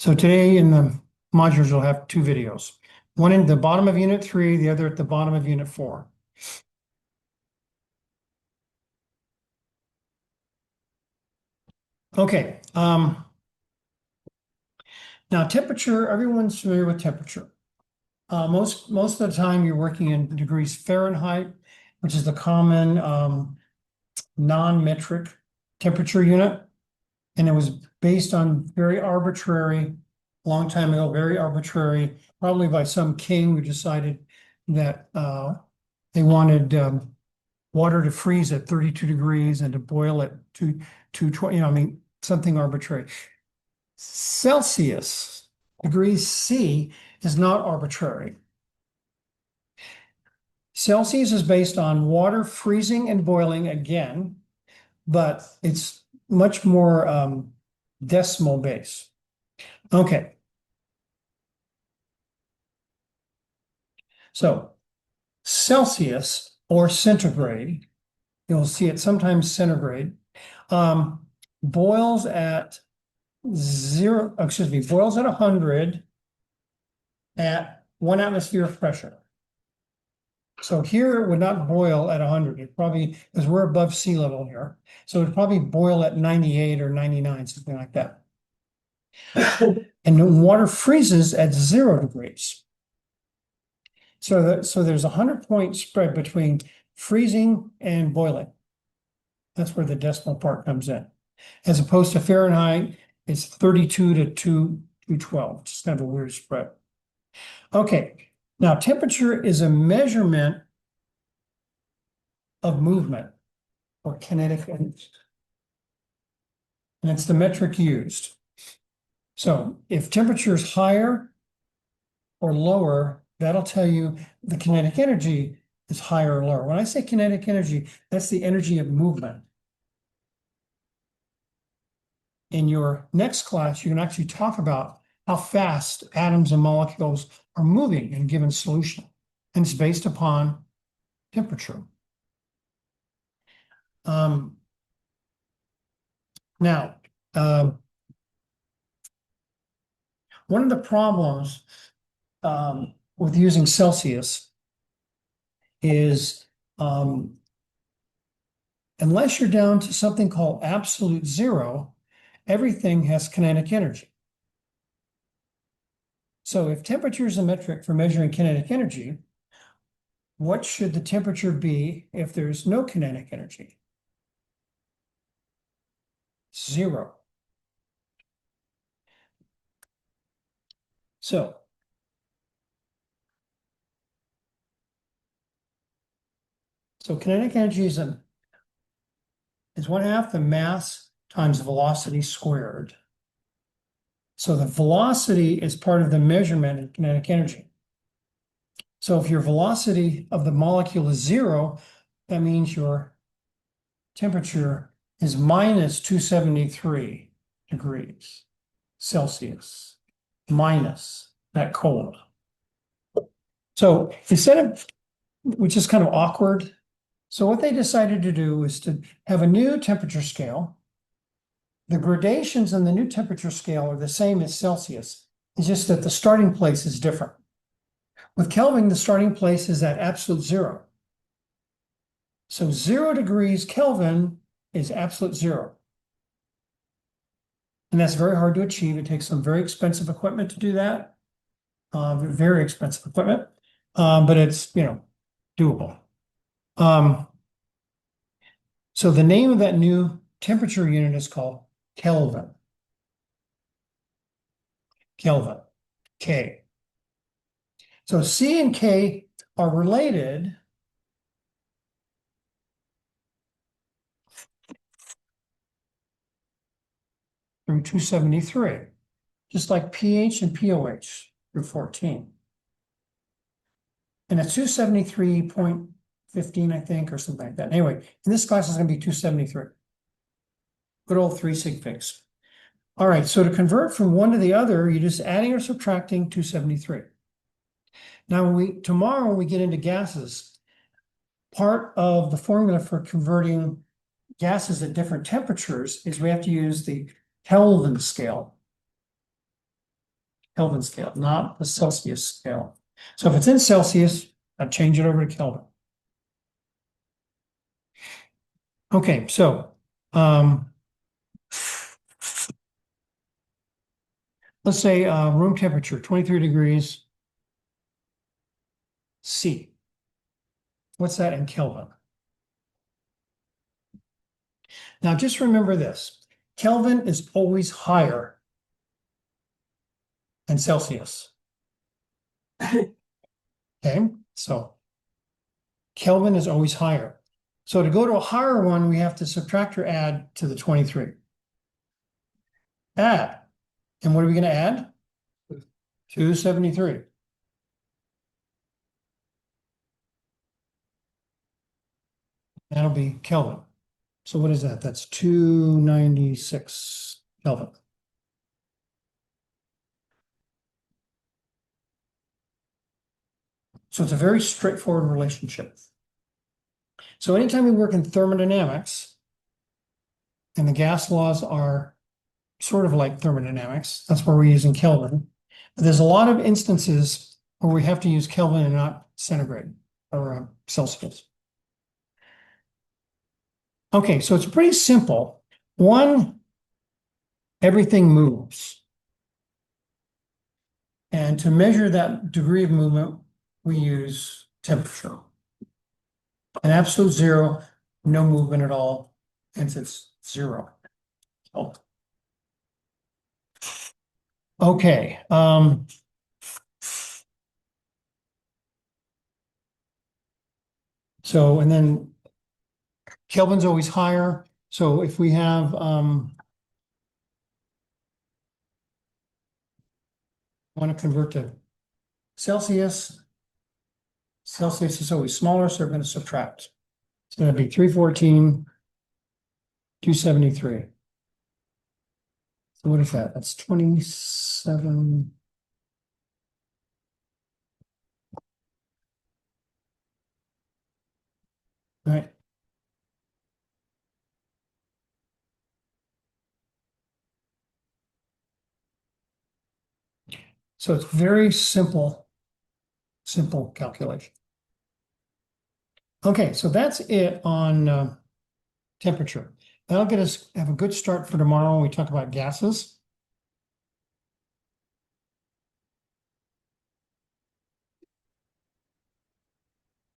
So today in the modules, you'll have two videos. One in the bottom of Unit 3, the other at the bottom of Unit 4. Okay, now temperature, everyone's familiar with temperature. Most of the time you're working in degrees Fahrenheit, which is the common non-metric temperature unit. And it was based on very arbitrary, long time ago, very arbitrary, probably by some king who decided that they wanted water to freeze at 32 degrees and to boil at 220, something arbitrary. Celsius, degrees C, is not arbitrary. Celsius is based on water freezing and boiling again, but it's much more decimal base. Okay. So Celsius or centigrade, you'll see it sometimes centigrade, boils at boils at 100 at 1 atmosphere of pressure. So here it would not boil at 100. It probably, because we're above sea level here, so it'd probably boil at 98 or 99, something like that. And the water freezes at 0 degrees. So there's a 100-point spread between freezing and boiling. That's where the decimal part comes in. As opposed to Fahrenheit, it's 32 to 212. Just kind of a weird spread. Okay, now temperature is a measurement of movement or kinetic energy. And it's the metric used. So if temperature is higher or lower, that'll tell you the kinetic energy is higher or lower. When I say kinetic energy, that's the energy of movement. In your next class, you can actually talk about how fast atoms and molecules are moving in a given solution. And it's based upon temperature. Now, one of the problems with using Celsius is unless you're down to something called absolute zero, everything has kinetic energy. So if temperature is a metric for measuring kinetic energy, what should the temperature be if there's no kinetic energy? 0. So kinetic energy is 1/2 the mass times velocity squared. So the velocity is part of the measurement of kinetic energy. So if your velocity of the molecule is 0, that means your temperature is minus 273 degrees Celsius, minus that cold. So instead of, which is kind of awkward, so what they decided to do is to have a new temperature scale. The gradations in the new temperature scale are the same as Celsius. It's just that the starting place is different. With Kelvin, the starting place is at absolute 0. So 0 degrees Kelvin is absolute 0. And that's very hard to achieve. It takes some very expensive equipment to do that. Very expensive equipment. But it's, doable. So the name of that new temperature unit is called Kelvin. Kelvin, K. So C and K are related through 273, just like pH and pOH through 14. And it's 273.15, I think, or something like that. Anyway, in this class is going to be 273. Good old 3 sig figs. All right, so to convert from one to the other, you're just adding or subtracting 273. Now, tomorrow when we get into gases, part of the formula for converting gases at different temperatures is we have to use the Kelvin scale. Kelvin scale, not the Celsius scale. So if it's in Celsius, I'd change it over to Kelvin. Okay, so let's say room temperature 23 degrees C. What's that in Kelvin? Now just remember this. Kelvin is always higher than Celsius. Okay, so Kelvin is always higher. So to go to a higher one, we have to subtract or add to the 23. Add. And what are we going to add? 273. That'll be Kelvin. So what is that? That's 296 Kelvin. So it's a very straightforward relationship. So anytime we work in thermodynamics, and the gas laws are sort of like thermodynamics, that's where we're using Kelvin. But there's a lot of instances where we have to use Kelvin and not centigrade or Celsius. Okay, so it's pretty simple. One, everything moves. And to measure that degree of movement, we use temperature. An absolute zero, no movement at all, hence it's zero. Oh. Okay. So, and then Kelvin's always higher. So if we have want to convert to Celsius, Celsius is always smaller, so we're going to subtract. It's going to be 314, 273. So what is that? That's 27. All right. So it's very simple calculation. Okay, so that's it on temperature. That'll get us have a good start for tomorrow when we talk about gases.